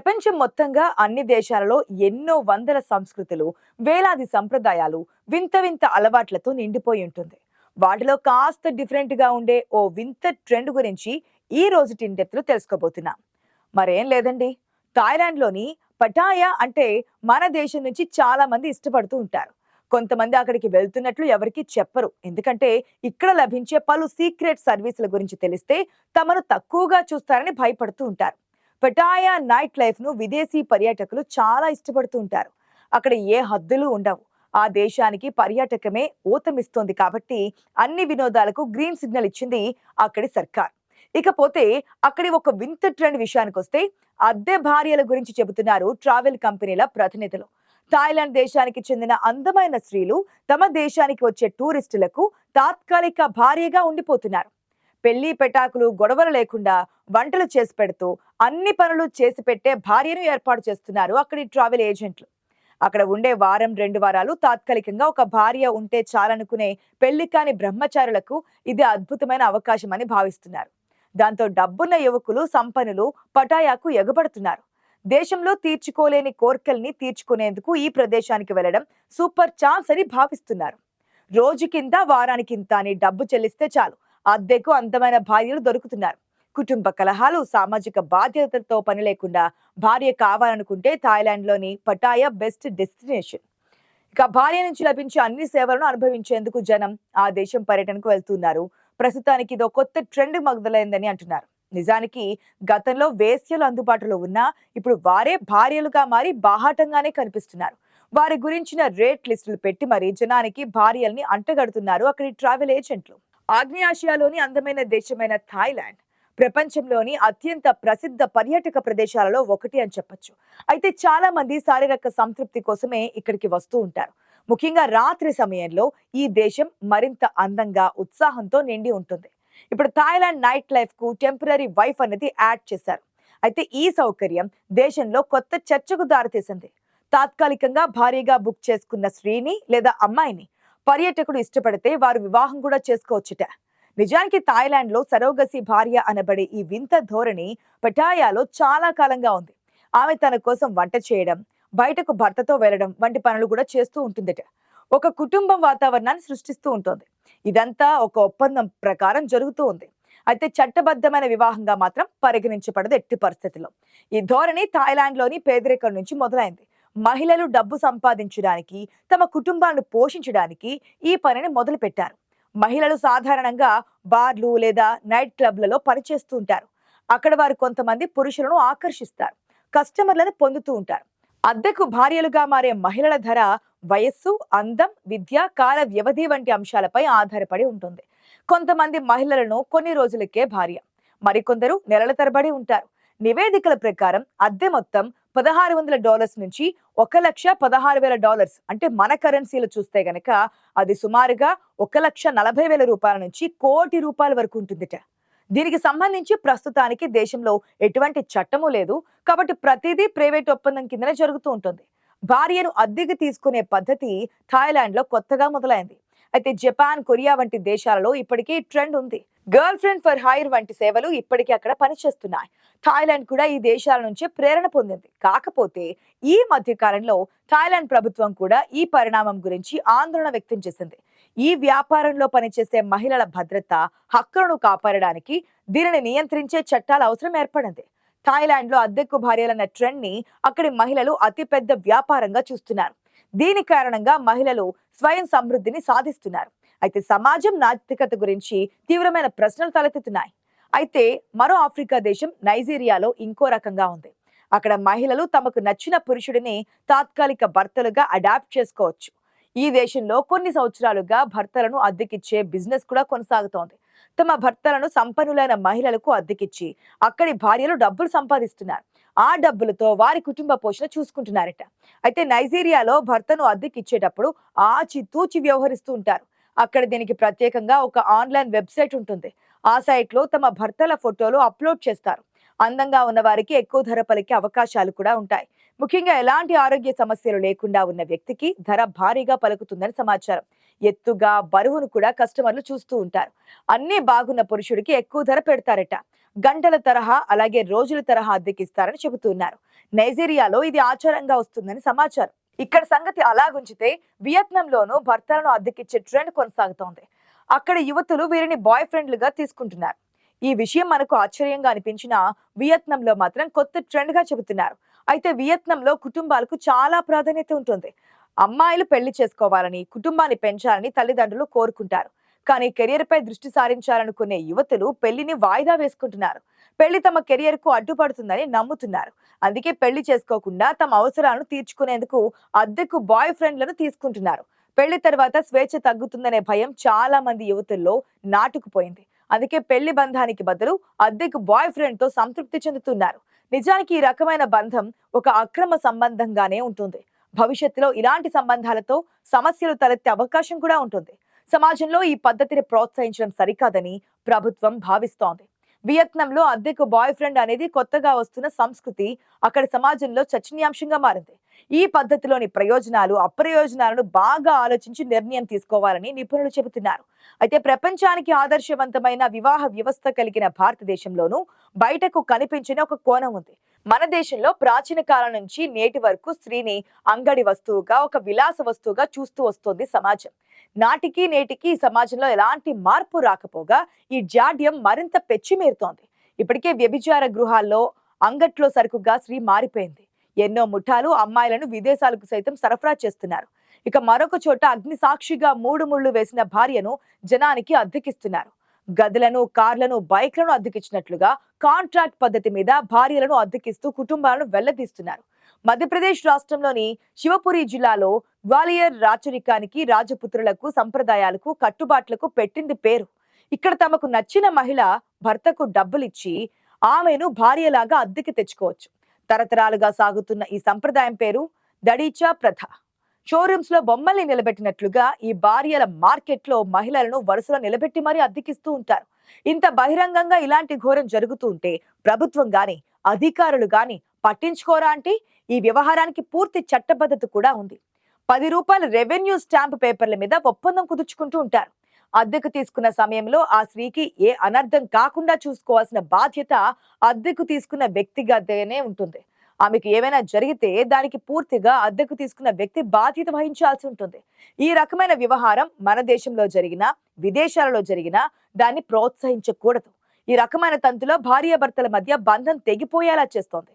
ప్రపంచం మొత్తంగా అన్ని దేశాలలో ఎన్నో వందల సంస్కృతులు, వేలాది సంప్రదాయాలు, వింత వింత అలవాట్లతో నిండిపోయి ఉంటుంది. వాటిలో కాస్త డిఫరెంట్ గా ఉండే ఓ వింత ట్రెండ్ గురించి ఈ రోజు టిండెప్తులు తెలుసుకోబోతున్నాం. మరేం లేదండి, థాయిలాండ్ లోని పటాయా అంటే మన దేశం నుంచి చాలా మంది ఇష్టపడుతూ ఉంటారు. కొంతమంది అక్కడికి వెళ్తున్నట్లు ఎవరికి చెప్పరు, ఎందుకంటే ఇక్కడ లభించే పలు సీక్రెట్ సర్వీసుల గురించి తెలిస్తే తమను తక్కువగా చూస్తారని భయపడుతూ ఉంటారు. పటాయా నైట్ లైఫ్ ను విదేశీ పర్యాటకులు చాలా ఇష్టపడుతూ ఉంటారు. అక్కడ ఏ హద్దులు ఉండవు. ఆ దేశానికి పర్యాటకమే ఊతమిస్తోంది కాబట్టి అన్ని వినోదాలకు గ్రీన్ సిగ్నల్ ఇచ్చింది అక్కడి సర్కార్. ఇకపోతే అక్కడి ఒక వింత ట్రెండ్ విషయానికి వస్తే అద్దె భార్యల గురించి చెబుతున్నారు ట్రావెల్ కంపెనీల ప్రతినిధులు. థాయిలాండ్ దేశానికి చెందిన అందమైన స్త్రీలు తమ దేశానికి వచ్చే టూరిస్టులకు తాత్కాలిక భార్యగా ఉండిపోతున్నారు. పెళ్లి పెటాకులు గొడవలు లేకుండా వంటలు చేసి పెడుతూ అన్ని పనులు చేసి పెట్టే భార్యను ఏర్పాటు చేస్తున్నారు అక్కడి ట్రావెల్ ఏజెంట్లు. అక్కడ ఉండే వారం 2 వారాలు తాత్కాలికంగా ఒక భార్య ఉంటే చాలనుకునే పెళ్లి కాని బ్రహ్మచారులకు ఇది అద్భుతమైన అవకాశం అని భావిస్తున్నారు. దాంతో డబ్బున్న యువకులు, సంపన్నులు పటాయాకు ఎగబడుతున్నారు. దేశంలో తీర్చుకోలేని కోర్కెల్ని తీర్చుకునేందుకు ఈ ప్రదేశానికి వెళ్లడం సూపర్ ఛాన్స్ అని భావిస్తున్నారు. రోజుకింత వారానికింత అని డబ్బు చెల్లిస్తే చాలు, అద్దెకు అందమైన భార్యలు దొరుకుతున్నారు. కుటుంబ కలహాలు, సామాజిక బాధ్యతలతో పని లేకుండా భార్య కావాలనుకుంటే థాయిలాండ్ లోని పటాయా బెస్ట్ డెస్టినేషన్. ఇక భార్య నుంచి లభించే అన్ని సేవలను అనుభవించేందుకు జనం ఆ దేశం పర్యటనకు వెళ్తున్నారు. ప్రస్తుతానికి ఇదో కొత్త ట్రెండ్ మొదలైందని అంటున్నారు. నిజానికి గతంలో వేశ్యలు అందుబాటులో ఉన్నా ఇప్పుడు వారే భార్యలుగా మారి బాహాటంగానే కనిపిస్తున్నారు. వారి గురించిన రేట్ లిస్టులు పెట్టి మరి జనానికి భార్యల్ని అంటగడుతున్నారు అక్కడి ట్రావెల్ ఏజెంట్లు. ఆగ్నేయాసియాలోని అందమైన దేశమైన థాయిలాండ్ ప్రపంచంలోని అత్యంత ప్రసిద్ధ పర్యాటక ప్రదేశాలలో ఒకటి అని చెప్పొచ్చు. అయితే చాలా మంది శారీరక సంతృప్తి కోసమే ఇక్కడికి వస్తూ ఉంటారు. ముఖ్యంగా రాత్రి సమయంలో ఈ దేశం మరింత అందంగా, ఉత్సాహంతో నిండి ఉంటుంది. ఇప్పుడు థాయిలాండ్ నైట్ లైఫ్ కు టెంపరరీ వైఫ్ అనేది యాడ్ చేశారు. అయితే ఈ సౌకర్యం దేశంలో కొత్త చర్చకు దారితీసింది. తాత్కాలికంగా భారీగా బుక్ చేసుకున్న స్త్రీని లేదా అమ్మాయిని పర్యాటకుడు ఇష్టపడితే వారు వివాహం కూడా చేసుకోవచ్చుట. నిజానికి థాయిలాండ్ లో సరోగసి భార్య అనబడే ఈ వింత ధోరణి పటాయాలో చాలా కాలంగా ఉంది. ఆమె తన కోసం వంట చేయడం, బయటకు భర్తతో వెళ్లడం వంటి పనులు కూడా చేస్తూ ఉంటుందట. ఒక కుటుంబం వాతావరణాన్ని సృష్టిస్తూ ఉంటుంది. ఇదంతా ఒక ఒప్పందం ప్రకారం జరుగుతూ ఉంది. అయితే చట్టబద్ధమైన వివాహంగా మాత్రం పరిగణించబడదు ఎట్టి పరిస్థితుల్లో. ఈ ధోరణి థాయిలాండ్ లోని పేదరికం నుంచి మొదలైంది. మహిళలు డబ్బు సంపాదించడానికి, తమ కుటుంబాలను పోషించడానికి ఈ పనిని మొదలు పెట్టారు. మహిళలు సాధారణంగా బార్లు లేదా నైట్ క్లబ్లలో పనిచేస్తూ ఉంటారు. అక్కడ వారు కొంతమంది పురుషులను ఆకర్షిస్తారు, కస్టమర్లను పొందుతూ ఉంటారు. అద్దెకు భార్యలుగా మారే మహిళల ధర వయస్సు, అందం, విద్య, కాల వ్యవధి వంటి అంశాలపై ఆధారపడి ఉంటుంది. కొంతమంది మహిళలను కొన్ని రోజులకే భార్య, మరికొందరు నెలల తరబడి ఉంటారు. నివేదికల ప్రకారం అద్దె మొత్తం $1,600 నుంచి $1,16,000, అంటే మన కరెన్సీలు చూస్తే గనక అది సుమారుగా $1,40,000 నుంచి ₹1,00,00,000 వరకు ఉంటుందిట. దీనికి సంబంధించి ప్రస్తుతానికి దేశంలో ఎటువంటి చట్టము లేదు కాబట్టి ప్రతిదీ ప్రైవేట్ ఒప్పందం కిందనే జరుగుతూ ఉంటుంది. భార్యను అద్దెకి తీసుకునే పద్ధతి థాయిలాండ్ లో కొత్తగా మొదలైంది. అయితే జపాన్, కొరియా వంటి దేశాలలో ఇప్పటికీ ట్రెండ్ ఉంది. గర్ల్ ఫ్రెండ్ ఫర్ హైర్ వంటి సేవలు ఇప్పటికీ అక్కడ పనిచేస్తున్నాయి. థాయిలాండ్ కూడా ఈ దేశాల నుంచే ప్రేరణ పొందింది. కాకపోతే ఈ మధ్య కాలంలో థాయిలాండ్ ప్రభుత్వం కూడా ఈ పరిణామం గురించి ఆందోళన వ్యక్తం చేసింది. ఈ వ్యాపారంలో పనిచేసే మహిళల భద్రత, హక్కులను కాపాడడానికి దీనిని నియంత్రించే చట్టాల అవసరం ఏర్పడింది. థాయిలాండ్ లో అద్దెకు భార్యలన్న ట్రెండ్ ని అక్కడి మహిళలు అతిపెద్ద వ్యాపారంగా చూస్తున్నారు. దీని కారణంగా మహిళలు స్వయం సమృద్ధిని సాధిస్తున్నారు. అయితే సమాజం నైతికత గురించి తీవ్రమైన ప్రశ్నలు తలెత్తుతున్నాయి. అయితే మరో ఆఫ్రికా దేశం నైజీరియాలో ఇంకో రకంగా ఉంది. అక్కడ మహిళలు తమకు నచ్చిన పురుషుడిని తాత్కాలిక భర్తలుగా అడాప్ట్ చేసుకోవచ్చు. ఈ దేశంలో కొన్ని సంవత్సరాలుగా భర్తలను అద్దెకిచ్చే బిజినెస్ కూడా కొనసాగుతోంది. తమ భర్తలను సంపన్నులైన మహిళలకు అద్దెకిచ్చి అక్కడి భార్యలు డబ్బులు సంపాదిస్తున్నారు. ఆ డబ్బులతో వారి కుటుంబ పోషణ చూసుకుంటున్నారట. అయితే నైజీరియాలో భర్తను అద్దెకిచ్చేటప్పుడు ఆచితూచి వ్యవహరిస్తూ ఉంటారు. అక్కడ దీనికి ప్రత్యేకంగా ఒక ఆన్లైన్ వెబ్సైట్ ఉంటుంది. ఆ సైట్ లో తమ భర్తల ఫోటోలు అప్లోడ్ చేస్తారు. అందంగా ఉన్న వారికి ఎక్కువ ధర పలికే అవకాశాలు కూడా ఉంటాయి. ముఖ్యంగా ఎలాంటి ఆరోగ్య సమస్యలు లేకుండా ఉన్న వ్యక్తికి ధర భారీగా పలుకుతుందని సమాచారం. ఎత్తుగా బరువును కూడా కస్టమర్లు చూస్తూ ఉంటారు. అన్నీ బాగున్న పురుషుడికి ఎక్కువ ధర పెడతారట. గంటల తరహా అలాగే రోజుల తరహా అద్దెకిస్తారని చెబుతున్నారు. నైజీరియాలో ఇది ఆచారంగా వస్తుందని సమాచారం. ఇక్కడ సంగతి అలాగుంచితే వియత్నంలోనూ భర్తలను అద్దెకిచ్చే ట్రెండ్ కొనసాగుతోంది. అక్కడ యువతులు వీరిని బాయ్ ఫ్రెండ్లుగా తీసుకుంటున్నారు. ఈ విషయం మనకు ఆశ్చర్యంగా అనిపించినా వియత్నంలో మాత్రం కొత్త ట్రెండ్ గా చెబుతున్నారు. అయితే వియత్నంలో కుటుంబాలకు చాలా ప్రాధాన్యత ఉంటుంది. అమ్మాయిలు పెళ్లి చేసుకోవాలని, కుటుంబాన్ని పెంచాలని తల్లిదండ్రులు కోరుకుంటారు. కానీ కెరియర్ పై దృష్టి సారించాలనుకునే యువతులు పెళ్లిని వాయిదా వేసుకుంటున్నారు. పెళ్లి తమ కెరియర్ కు అడ్డుపడుతుందని నమ్ముతున్నారు. అందుకే పెళ్లి చేసుకోకుండా తమ అవసరాలను తీర్చుకునేందుకు అద్దెకు బాయ్ ఫ్రెండ్లను తీసుకుంటున్నారు. పెళ్లి తర్వాత స్వేచ్ఛ తగ్గుతుందనే భయం చాలా మంది యువతుల్లో నాటుకుపోయింది. అందుకే పెళ్లి బంధానికి బదులు అద్దెకు బాయ్ ఫ్రెండ్ తో సంతృప్తి చెందుతున్నారు. నిజానికి ఈ రకమైన బంధం ఒక అక్రమ సంబంధంగానే ఉంటుంది. భవిష్యత్తులో ఇలాంటి సంబంధాలతో సమస్యలు తలెత్తే అవకాశం కూడా ఉంటుంది. సమాజంలో ఈ పద్ధతిని ప్రోత్సహించడం సరికాదని ప్రభుత్వం భావిస్తోంది. వియత్నంలో అద్దెకు బాయ్ ఫ్రెండ్ అనేది కొత్తగా వస్తున్న సంస్కృతి అక్కడ సమాజంలో చర్చనీయాంశంగా మారింది. ఈ పద్ధతిలోని ప్రయోజనాలు, అప్రయోజనాలను బాగా ఆలోచించి నిర్ణయం తీసుకోవాలని నిపుణులు చెబుతున్నారు. అయితే ప్రపంచానికి ఆదర్శవంతమైన వివాహ వ్యవస్థ కలిగిన భారతదేశంలోనూ బయటకు కనిపించిన ఒక కోణం ఉంది. మన దేశంలో ప్రాచీన కాలం నుంచి నేటి వరకు స్త్రీని అంగడి వస్తువుగా, ఒక విలాస వస్తువుగా చూస్తూ వస్తోంది సమాజం. నాటికి నేటికి ఈ సమాజంలో ఎలాంటి మార్పు రాకపోగా ఈ జాడ్యం మరింత పెచ్చిమీరుతోంది. ఇప్పటికే వ్యభిచార గృహాల్లో అంగట్లో సరుకుగా స్త్రీ మారిపోయింది. ఎన్నో ముఠాలు అమ్మాయిలను విదేశాలకు సైతం సరఫరా చేస్తున్నారు. ఇక మరొక చోట అగ్ని సాక్షిగా 3 ముళ్ళు వేసిన భార్యను జనానికి అద్దెకిస్తున్నారు. గదులను, కార్లను, బైక్లను అద్దెకిచ్చినట్లుగా కాంట్రాక్ట్ పద్ధతి మీద భార్యలను అద్దెకిస్తూ కుటుంబాలను వెళ్లదీస్తున్నారు. మధ్యప్రదేశ్ రాష్ట్రంలోని శివపురి జిల్లాలో గ్వాలియర్ రాచరికానికి, రాజపుత్రులకు, సంప్రదాయాలకు, కట్టుబాట్లకు పెట్టింది పేరు. ఇక్కడ తమకు నచ్చిన మహిళ భర్తకు డబ్బులిచ్చి ఆమెను భార్యలాగా అద్దెకి తెచ్చుకోవచ్చు. తరతరాలుగా సాగుతున్న ఈ సంప్రదాయం పేరు దడీచా ప్రథ. షోరూమ్స్ లో బొమ్మల్ని నిలబెట్టినట్లుగా ఈ భార్యల మార్కెట్ లో మహిళలను వరుసలో నిలబెట్టి మరీ అద్దెకిస్తూ ఉంటారు. ఇంత బహిరంగంగా ఇలాంటి ఘోరం జరుగుతూ ఉంటే ప్రభుత్వం గాని, అధికారులు గాని పట్టించుకోరా అంటే ఈ వ్యవహారానికి పూర్తి చట్టబద్ధత కూడా ఉంది. 10 రూపాయల రెవెన్యూ స్టాంప్ పేపర్ల మీద ఒప్పందం కుదుర్చుకుంటూ ఉంటారు. అద్దెకు తీసుకున్న సమయంలో ఆ స్త్రీకి ఏ అనర్థం కాకుండా చూసుకోవాల్సిన బాధ్యత అద్దెకు తీసుకున్న వ్యక్తిగతనే ఉంటుంది. ఆమెకు ఏమైనా జరిగితే దానికి పూర్తిగా అద్దెకు తీసుకున్న వ్యక్తి బాధ్యత వహించాల్సి ఉంటుంది. ఈ రకమైన వ్యవహారం మన దేశంలో జరిగినా, విదేశాలలో జరిగినా దాన్ని ప్రోత్సహించకూడదు. ఈ రకమైన తంతులో భార్యాభర్తల మధ్య బంధం తెగిపోయేలా చేస్తోంది.